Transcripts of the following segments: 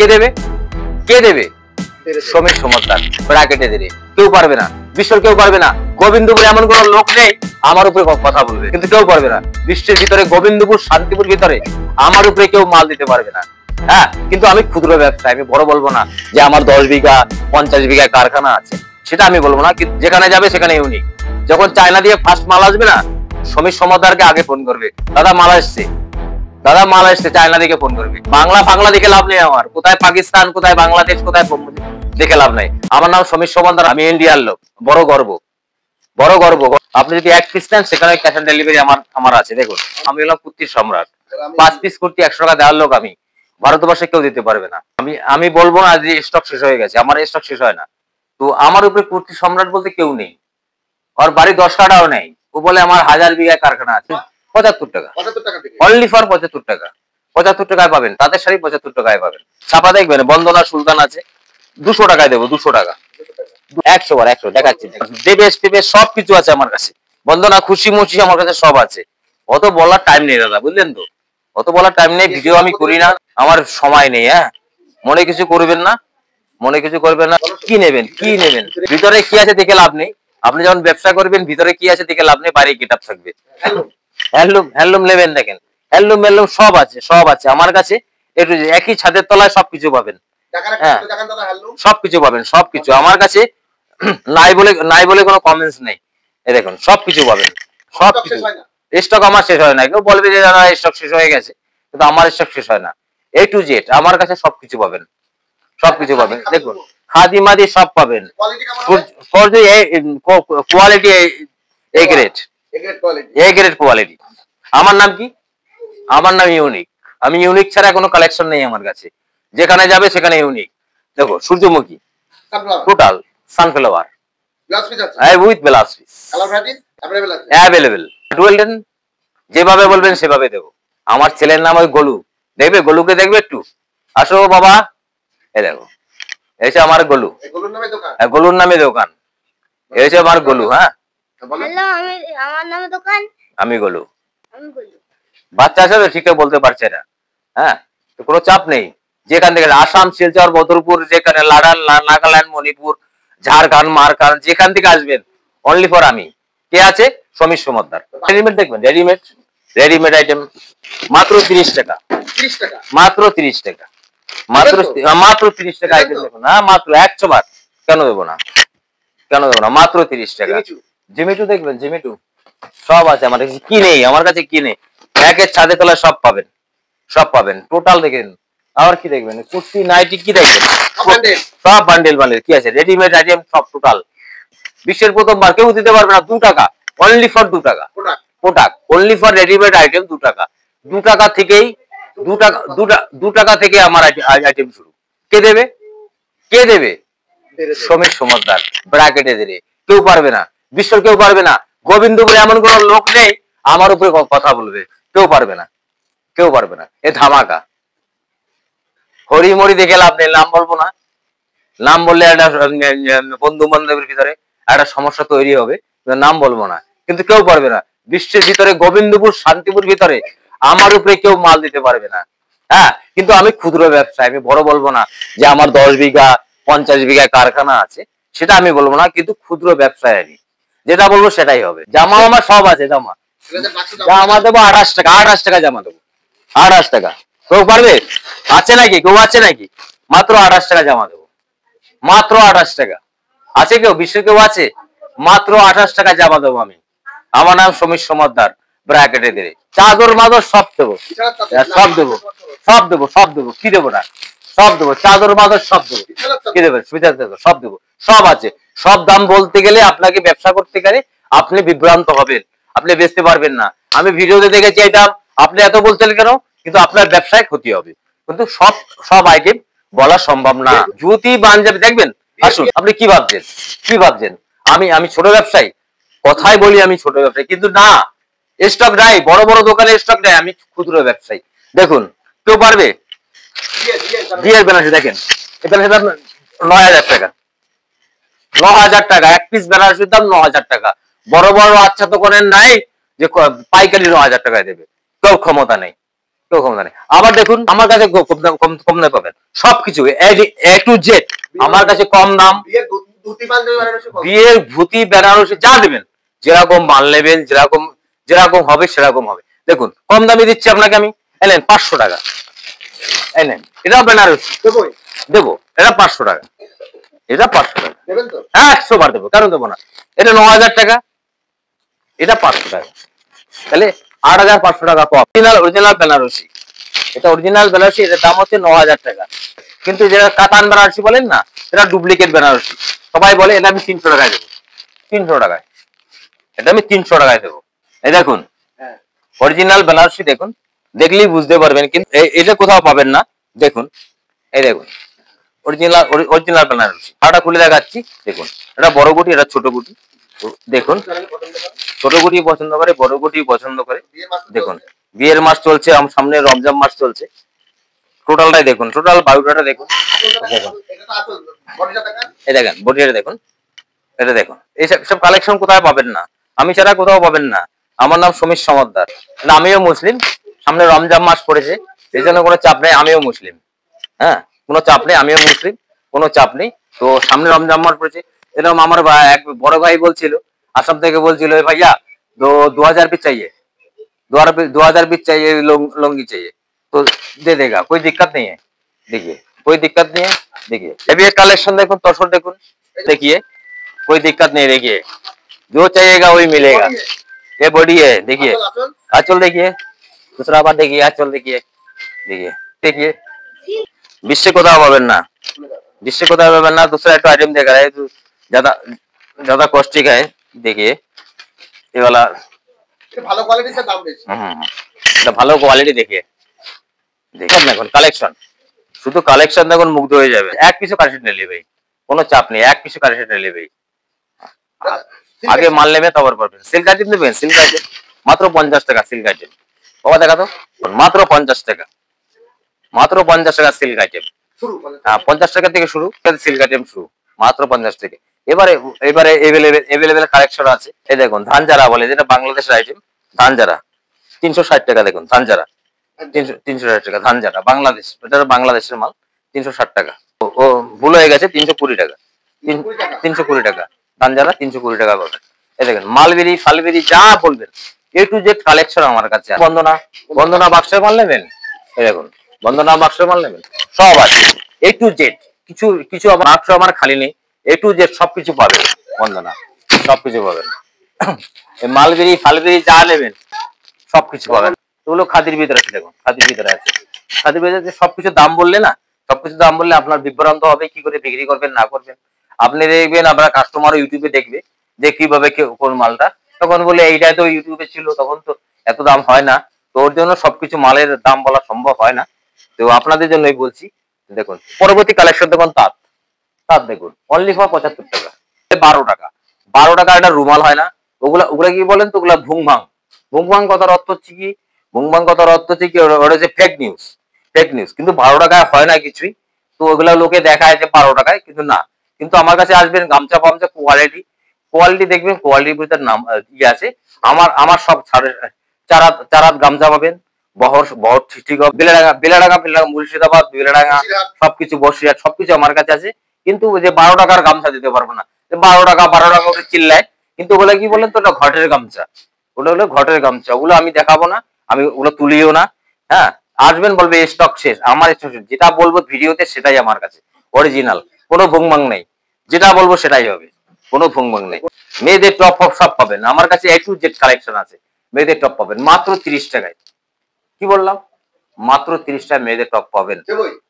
কে দেবে? কে দেবে? সমীর সমর্থন ব্র্যাকেটে দেবে। কেউ পারবে না, বিশ্বের কেউ পারবে না। গোবিন্দপুরে এমন কোন লোক নেই আমার উপরে কথা বলবে, কিন্তু কেউ পারবে না। বিশ্বের ভিতরে গোবিন্দপুর শান্তিপুর ভিতরে আমার উপরে কেউ মাল দিতে পারবে না। হ্যাঁ, কিন্তু আমি ক্ষুদ্র ব্যবসায়ী, আমি বড় বলবো না যে আমার 10 বিঘা 50 বিঘা কারখানা আছে, সেটা আমি বলবো না। কিন্তু যেখানে যাবে সেখানে ইউনিক। যখন চায়না দিয়ে ফার্স্ট মাল আসবে না, সমীর সমর্থনকে আগে ফোন করবে, দাদা মাল আসছে, দাদা মাল আসছে, চায়না দিকে ফোন করবে। বাংলা দেখে লাভ নেই আমার, কোথায় পাকিস্তান, কোথায় বাংলাদেশ, কোথায় দেখে লাভ নাই। আমার নাম সমীর সমর্থন, আমি ইন্ডিয়ার লোক, বড় গর্ব, বড় গর্ব। আপনি যদি 1 পিস নেন সেখানে ক্যাশ অন ডেলিভারি আমার আছে। দেখুন, আমি হলাম কুর্তির সম্রাট। 5 পিস কুর্তি 100 টাকা দেওয়ার লোক আমি। ভারতবর্ষে কেউ দিতে পারবে না। আমি বলবো না যে স্টক শেষ হয়ে গেছে, আমার স্টক শেষ হয় না। তো আমার উপরে কুর্তি সম্রাট বলতে কেউ নেই। ওর বাড়ি 10 কাটাও নেই। ও বলে আমার 1000 বিঘা কারখানা আছে। 75 টাকা, অনলি ফর 75 টাকা। 75 টাকায় পাবেন তাদের শাড়ি, 75 টাকায় পাবেন। ছাপা দেখবেন বন্দনা সুলতান আছে, 200 টাকায় দেবো, 200 টাকা। 100 বার 100 দেখাচ্ছি। দেবেশ সবকিছু আছে আমার কাছে। বন্দনা খুশি মুশি আমার কাছে সব আছে। অত বলার টাইম নেই দাদা, বুঝলেন তো? অত বলার টাইম নেই, ভিডিও আমি করি না, আমার সময় নেই। হ্যাঁ, মনে কিছু করবেন না, মনে কিছু করবেন না। কি নেবেন, কি নেবেন? ভিতরে কি আছে দেখে লাভ নেই। আপনি যখন ব্যবসা করবেন ভিতরে কি আছে দেখে লাভ নেই, বাইরে গেটআপ থাকবে। হ্যান্ডলুম নেবেন, দেখেন হ্যান্ডলুম সব আছে, সব আছে আমার কাছে। একটু একই ছাদের তলায় সবকিছু পাবেন। হ্যাঁ, সবকিছু পাবেন, সবকিছু আমার কাছে। নাই বলে কোনো কমেন্টস নেই। এই দেখুন সবকিছু পাবেন, সবকিছু। স্টক আমার শেষ হয় না। কেউ বলবে যে দাদা স্টক শেষ হয়ে গেছে, কিন্তু আমার স্টক শেষ হয় না। A to Z আমার কাছে সবকিছু পাবেন, সবকিছু পাবেন। দেখুন খাদি মাদি সব পাবেন। Quality A grade quality. আমার নাম কি? আমার নাম ইউনিক। আমি ইউনিক ছাড়া কোনো কালেকশন নেই আমার কাছে। যেখানে যাবে সেখানে ইউনিক। দেখো সূর্যমুখী total sunflower with blouse piece available. যেভাবে বলবেন সেভাবে দেবো। আমার ছেলের নাম ওই গোলু, দেখবে গোলুকে দেখবে একটু, আসো বাবা। এই দেখো, এই আমার গোলু, গোলুর নামে দোকান। এই আমার গোলু। হ্যাঁ, আমার নামে দোকান, আমি গোলু। বাচ্চা আছে ঠিকঠাক বলতে পারছে না। হ্যাঁ, তো কোনো চাপ নেই। যেখান থেকে আসাম, শিলচর, বদরপুর, যেখানে লাডান, নাগাল্যান্ড, মণিপুর, ঝাড়খণ্ড, মারখান, যেখান থেকে আসবেন অনলি ফর আমি। কে আছে? সমীর সমর্থন। রেডিমেড দেখবেন, রেডিমেড আইটেম মাত্র 30 টাকা, মাত্র 30 টাকা, মাত্র 30 টাকা আইটেম দেখুন। হ্যাঁ, মাত্র 100 বার। কেন দেবো না, কেন দেবো না? মাত্র 30 টাকা। জিমিটু দেখবেন, জিমিটু সব আছে আমার কাছে। কি নেই আমার কাছে? কি নেই? একের ছাদে তলায় সব পাবেন, সব পাবেন টোটাল। দেখেন আবার কি দেখবেন? কুর্তি নাইটি কি দেখবেন? সব বান্ডেল বান্ডেল কি আছে? রেডিমেড আইটেম সব টোটাল। বিশ্বের প্রথমবার কেউ দিতে পারবে না 2 টাকা, অনলি ফর 2 টাকা product, only for readymade item 2 টাকা। 2 টাকা থেকেই 2 টাকা থেকে আমার আইটেম শুরু। কে দেবে? কে দেবে? সমীর সমর্থন ব্র্যাকেটে দেবে। কেউ পারবে না, বিশ্বের কেউ পারবে না। গোবিন্দপুরে এমন কোন লোক নেই আমার উপরে কথা বলবে, কেউ পারবে না, কেউ পারবে না। এ ধামাকা। হরিমরি দেখে লাভ নেই, নাম বলবো না। নাম বললে একটা বন্ধু বান্ধবের ভিতরে একটা সমস্যা তৈরি হবে, নাম বলবো না। কিন্তু কেউ পারবে না। বিশ্বের ভিতরে গোবিন্দপুর শান্তিপুর ভিতরে আমার উপরে কেউ মাল দিতে পারবে না। হ্যাঁ, কিন্তু আমি ক্ষুদ্র ব্যবসায়ী, আমি বড় বলবো না যে আমার 10 বিঘা 50 বিঘা কারখানা আছে, সেটা আমি বলবো না। কিন্তু ক্ষুদ্র ব্যবসায়ী আমি, যেটা বলবো সেটাই হবে। জামা আমার সব আছে, জামা দেবো 28 টাকা, 28 টাকা জামা দেবো, 28 টাকা। কেউ পারবে? আছে নাকি? কেউ আছে নাকি? মাত্র 28 টাকা জামা দেবো, মাত্র 28 টাকা। আছে কেউ? বিশ্বে কেউ আছে? মাত্র 28 টাকা জামা দেবো আমি। আমার নাম সমীর সমর্থন ব্র্যাকেটে দেবে। চাদর মাদর সব দেবো, সব দেবো, সব দেবো, সব দেবো। কি দেবো না? সব দেবো, চাদর মাদর সব দেবো। কি দেবে? সুবিধা দেবো, সব দেবো, সব আছে। সব দাম বলতে গেলে আপনাকে ব্যবসা করতে গেলে আপনি বিভ্রান্ত হবেন, আপনি বেচতে পারবেন না। আমি ভিডিওতে দেখেছি এই দাম, আপনি এত বলছেন কেন? কিন্তু আপনার ব্যবসায় ক্ষতি হবে। কিন্তু সব আইটেম বলা সম্ভব না। জুতি পাঞ্জাবি দেখবেন, আসুন। আপনি কি ভাবছেন, কি ভাবছেন আমি ছোট ব্যবসায়ী? কথাই বলি আমি ছোট ব্যবসায়ী, কিন্তু না, স্টক নাই, বড় বড় দোকানে স্টক নাই। আমি ক্ষুদ্র ব্যবসায়ী। দেখুন কেউ পারবে? বিয়ের বেনারসি দেখেন, এখানে 9000 টাকা, 9000 টাকা। 1 পিস বেনারসির দাম 9000 টাকা। বড় বড় আচ্ছা দোকানের নাই যে পাইকারি 9000 টাকায় দেবে, কেউ ক্ষমতা নেই। কেউ কম দামে। আবার দেখুন আমার কাছে কম দামে পাবেন সবকিছু এ টু জেড আমার কাছে কম দাম। বিয়ের ধুতি বেনারসি যা দেবেন, যেরকম মাল নেবেন যেরকম যেরকম হবে সেরকম হবে। দেখুন কম দামে দিচ্ছি আপনাকে আমি, এলেন 500 টাকা, এলেন এটাও বেনারসি দেবো, এটা 500 টাকা, এটা 500 টাকা, হ্যাঁ 100 বার দেবো, কেন দেবো না। এটা 9000 টাকা, এটা 500 টাকা, তাহলে 8500 টাকা কম। অরিজিনাল বেনারসি, এটা অরিজিনাল বেনারসি, এটার দাম হচ্ছে 9000 টাকা। কিন্তু যেটা কাতান বেনারসি বলেন না, এটা ডুপ্লিকেট বেনারসি, সবাই বলে এটা আমি 300 টাকায় দেবো, 300 টাকায়, এটা আমি 300 টাকায় দেবো। এই দেখুন অরিজিনাল বেনারসি, দেখুন দেখলেই বুঝতে পারবেন, কিন্তু এটা কোথাও পাবেন না। দেখুন এই দেখুন অরিজিনাল বেনারসি, হাটা খুলে দেখাচ্ছি। দেখুন এটা বড় গুটি, এটা ছোট গুটি, দেখুন ছোট গুটি পছন্দ করে, বড় গুটি পছন্দ করে। দেখুন বিয়ের মাস চলছে, সামনে রমজান মাস চলছে, টোটালটাই দেখুন, টোটাল বায়ুটাটা দেখুন। এই দেখেন বডিটা দেখুন, এটা দেখুন, এইসব কালেকশন কোথায় পাবেন না, আমি ছাড়া কোথাও পাবেন না। আমার নাম সমীর সমাদ্দার, আমিও মুসলিম, সামনে রমজান মাস পড়েছে, এই জন্য কোনো চাপ নেই, আমিও মুসলিম, হ্যাঁ কোনো চাপ নেই, আমিও মুসলিম, কোনো চাপ নেই। তো সামনে রমজান মাস পড়েছে, এরকম আমার এক বড় ভাই বলছিল, আসাম থেকে বলছিল, ভাইয়া তো 2000 পিস চাইए, 2000 পিস चाहिए लुंगी चाहिए, तो दे देगा, कोई दिक्कत नहीं है। देखिए कोई दिक्कत नहीं है, देखिए अभी ये कलेक्शन देखो, तसर देखो, देखिए कोई दिक्कत नहीं, देखिए जो चाहिएगा वही मिलेगा। ये बॉडी है, देखिए आंचल देखिए, दूसरा बार देखिए आंचल देखिए, देखिए देखिए বিশ্বে কোথাও পাবেন না, বিশ্বে কোথাও পাবেন না। दूसरा एक आइटम देखा है तो ज्यादा ज्यादा कॉस्टिक है, देखिए ये वाला ভালো কোয়ালিটির দাম বেশি। এটা ভালো কোয়ালিটি, দেখিয়ে দেখুন দেখুন কালেকশন, শুধু কালেকশন দেখুন মুগ্ধ হয়ে যাবে। এক পিছু কালেকশন নিয়ে নেবে, কোনো চাপ নেই, এক পিছু কালেকশন নিয়ে নেবে, আগে মাল নেবে তারপর পারবেন। সিল্ক আইটেম নেবেন, সিল্ক আইটেম মাত্র 50 টাকা, সিল্ক আইটেম বাবা দেখা তো, মাত্র 50 টাকা, মাত্র 50 টাকা সিল্ক আইটেম, হ্যাঁ 50 টাকা থেকে শুরু, সিল্ক আইটেম শুরু মাত্র 50 টাকা। এবারে এবারে এভেলেবেল কালেকশন আছে। এই দেখুন ধানজারা বলে, যেটা বাংলাদেশের আইটেম, ধানজারা 360 টাকা, দেখুন ধানজারা 360 টাকা, ধানজারা বাংলাদেশ, এটা বাংলাদেশের মাল, 360 টাকা। ও ভুল হয়ে গেছে, 320 টাকা, 320 টাকা ধানজারা, 320 টাকা পাবেন। এই দেখেন মালবেরি ফালবেরি যা বলবেন, এ টু জেড কালেকশন আমার কাছে। বন্দনা বন্দনা বাক্সের মাল নেবেন, এই দেখুন বন্দনা বাক্সের মাল নেবেন, সব আছে এ টু জেড, কিছু কিছু আমার বাক্স আমার খালি নেই, এ টু জেড সবকিছু পাবেন, বন্দনা সবকিছু পাবেন। মালবেরি ফালবেরি যা নেবেন সবকিছু পাবেন, ওগুলো খাদির ভিতরে আছে, দেখুন খাদির ভিতরে আছে, খাদির ভিতরে সবকিছু দাম বললে না, সবকিছু দাম বললে আপনার বিভ্রান্ত হবে, কি করে বিক্রি করবেন না করবেন। আপনি দেখবেন আপনার কাস্টমারও ইউটিউবে দেখবে যে কিভাবে কোন মালটা, তখন বলে এইটাই তো ইউটিউবে ছিল, তখন তো এত দাম হয় না। তো ওর জন্য সবকিছু মালের দাম বলা সম্ভব হয় না, তো আপনাদের জন্যই বলছি। দেখুন পরবর্তী কালেকশন দেখুন, তাঁত, তাঁত দেখুন অনলি ফর 75 টাকা, 12 টাকা, 12 টাকা একটা রুমাল হয় না, ওগুলা ওগুলা কি বলেন তো, ওগুলা ভুংভাং, ভুংভাং কথার অর্থ হচ্ছে কি, ভুংভাং কথার অর্থ হচ্ছে কি, ওটা হচ্ছে ফেক নিউজ, ফেক নিউজ, কিন্তু 12 টাকায় হয় না কিছুই। তো ওগুলা লোকে দেখায় যে 12 টাকায়, কিন্তু না, কিন্তু আমার কাছে আসবেন গামছা ফামছা কোয়ালিটি, কোয়ালিটি দেখবেন, কোয়ালিটির ভিতরে নাম ইয়ে আছে। আমার আমার সব চারাত গামছা পাবেন, বহর বহর ঠিক হবে, বেলাডাঙ্গা মুর্শিদাবাদ, বেলাডাঙ্গা সবকিছু, বসিরহাট সবকিছু আমার কাছে আছে। কিন্তু ওই যে 12 টাকার গামছা দিতে পারবো না, 12 টাকা 12 টাকা ওটা চিল্লায়, কিন্তু ওগুলা কি বলেন তো, ওটা ঘটের গামছা, ওটা হলো ঘটের গামছা, ওগুলো আমি দেখাবো না, আমি ওগুলো তুলিও না। হ্যাঁ আসবেন বলবে স্টক শেষ, আমার স্টক শেষ, যেটা বলবো ভিডিওতে সেটাই আমার কাছে অরিজিনাল, কোনো ভুংভাং নেই, যেটা বলবো সেটাই হবে, কোনো ভুংভাং নেই। মেয়েদের টপ ফপ সব পাবেন আমার কাছে, এ টু জেড কালেকশন আছে, মেয়েদের টপ পাবেন মাত্র 30 টাকায়। কি বললাম, মাত্র 30 টাকায় মেয়েদের টপ পাবেন,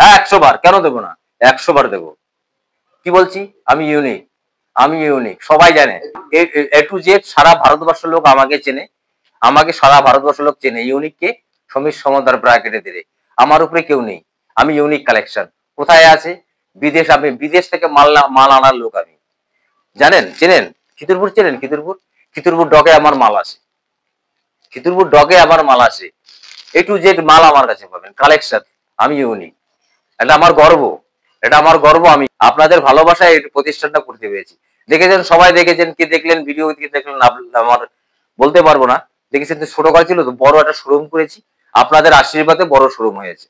হ্যাঁ 100 বার, কেন দেবো না, 100 বার দেবো। কি বলছি, আমি ইউনিক, আমি ইউনিক, সবাই জানে, এ টু জেড সারা ভারতবর্ষের লোক আমাকে চেনে, আমাকে সারা ভারতবর্ষের লোক চেনে, ইউনিক কে, সমীর সমাদ্দার ব্র্যাকেটে দিলে, আমার উপরে কেউ নেই, আমি ইউনিক কালেকশন। কোথায় আছে, বিদেশ, আমি বিদেশ থেকে মাল আনার লোক, আমি জানেন, চেনেন খিতুরপুর, চেনেন খিতুরপুর, খিতুরপুর ডকে আমার মাল আসে, খিতুরপুর ডকে আমার মাল আসে, এ টু জেড মাল আমার কাছে পাবেন, কালেকশন, আমি ইউনিক, এটা আমার গর্ব, এটা আমার গর্ব, আমি আপনাদের ভালোবাসায় এই প্রতিষ্ঠানটা করতে পেরেছি। দেখেছেন সবাই, দেখেছেন, কি দেখলেন ভিডিও কি দেখলেন আমার বলতে পারবো না, দেখেছেন তো ছোট কাজ ছিল তো, বড় একটা শোরুম করেছি, আপনাদের আশীর্বাদে বড় শোরুম হয়েছে,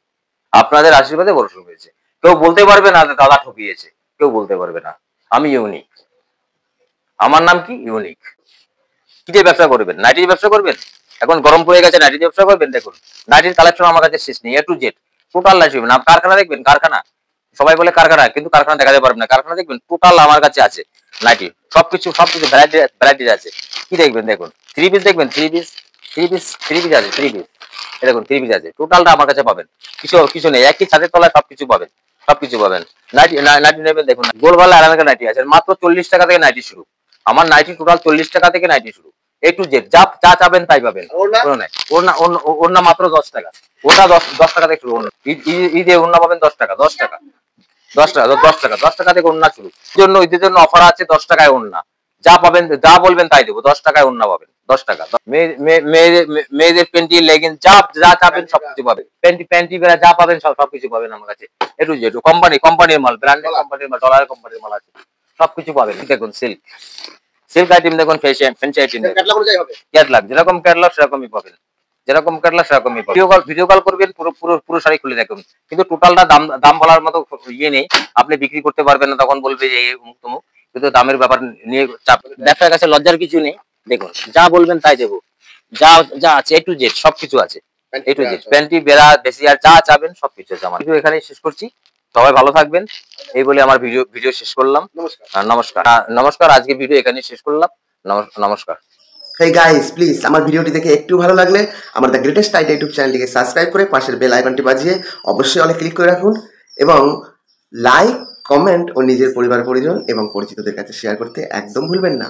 আপনাদের আশীর্বাদে বড় শোরুম হয়েছে। কেউ বলতে পারবে না যে দাদা ঠকিয়েছে, কেউ বলতে পারবে না। আমি ইউনিক, আমার নাম কি ইউনিক। কি দিয়ে ব্যবসা করবেন? নাইটির ব্যবসা করবেন? এখন গরম পড়ে গেছে, নাইটির ব্যবসা করবেন? দেখুন নাইটির কালেকশন আমার কাছে শেষ নেই, A to Z total ninety. না কারখানা দেখবেন, কারখানা সবাই বলে কারখানা, কিন্তু কারখানা দেখাতে পারবেন না। কারখানা দেখবেন টোটাল আমার কাছে আছে নাইটি, সবকিছু ভ্যারাইটি আছে। কি দেখবেন? দেখুন থ্রি পিস দেখবেন, থ্রি পিস আছে, থ্রি পিস দেখুন, থ্রি পিস আছে, টোটালটা আমার কাছে পাবেন। কিছু নেই, একই ছাদের তলায় সবকিছু পাবেন, সবকিছু পাবেন। নাইটি নেবেন, দেখুন গোলগলা আরামের নাইটি আছে মাত্র 40 টাকা থেকে নাইটি শুরু। আমার নাইটি টোটাল 40 টাকা থেকে নাইটি শুরু, A to Z যা চাবেন তাই পাবেন। ওড়না মাত্র 10 টাকা, ওটা 10 টাকা থেকে শুরু। ঈদে ওড়না পাবেন 10 টাকা, 10 টাকা, 10 টাকা, 10 টাকা থেকে ওড়না শুরু। ঈদের জন্য অফার আছে 10 টাকায় ওড়না। যা পাবেন, যা বলবেন তাই দেবো, 10 টাকায় ওড়না পাবেন, 10 টাকা। মেয়েদের প্যান্টি লেগিংস যা চাবেন সবকিছু পাবেন, প্যান্টি বেড়া যা পাবেন সবকিছু পাবেন আমার কাছে। A to Z কোম্পানির মাল, ব্র্যান্ডেড কোম্পানির মাল, ডলার কোম্পানির মাল আছে, সবকিছু পাবেন। দেখুন সিল্ক আইটেম দেখুন, ফ্যান্সি আইটেম ক্যাটলগ, যেরকম ক্যাটলগ সেরকমই পাবেন, যেরকম ক্যাটলগ সেরকমই পাবেন। ভিডিও কল করবেন, পুরো শাড়ি খুলে দেখুন, কিন্তু টোটালটা দাম বলার মতো ইয়ে নেই। আপনি বিক্রি করতে পারবেন না, তখন বলবে যে অমুক তমুক, কিন্তু দামের ব্যাপার নিয়ে চাপ। ব্যবসার কাছে লজ্জার কিছু নেই। দেখুন যা বলবেন তাই দেবো, যা আছে A to Z সবকিছু আছে, A to Z প্যান্টি বেড়া বেশি আর যা চাবেন সবকিছু আছে আমার। ভিডিও এখানেই শেষ করছি, সবাই ভালো থাকবেন এই বলে আমার ভিডিও শেষ করলাম। নমস্কার, আজকে ভিডিও এখানেই শেষ করলাম। নমস্কার। হেই গাইস, প্লিজ আমার ভিডিওটি দেখে একটু ভালো লাগলে আমার দ্য গ্রেটেস্ট আইডিয়া ইউটিউব চ্যানেলটিকে সাবস্ক্রাইব করে পাশের বেল আইকনটি বাজিয়ে অবশ্যই অলে ক্লিক করে রাখুন, এবং লাইক, কমেন্ট ও নিজের পরিবার পরিজন এবং পরিচিতদের কাছে শেয়ার করতে একদম ভুলবেন না।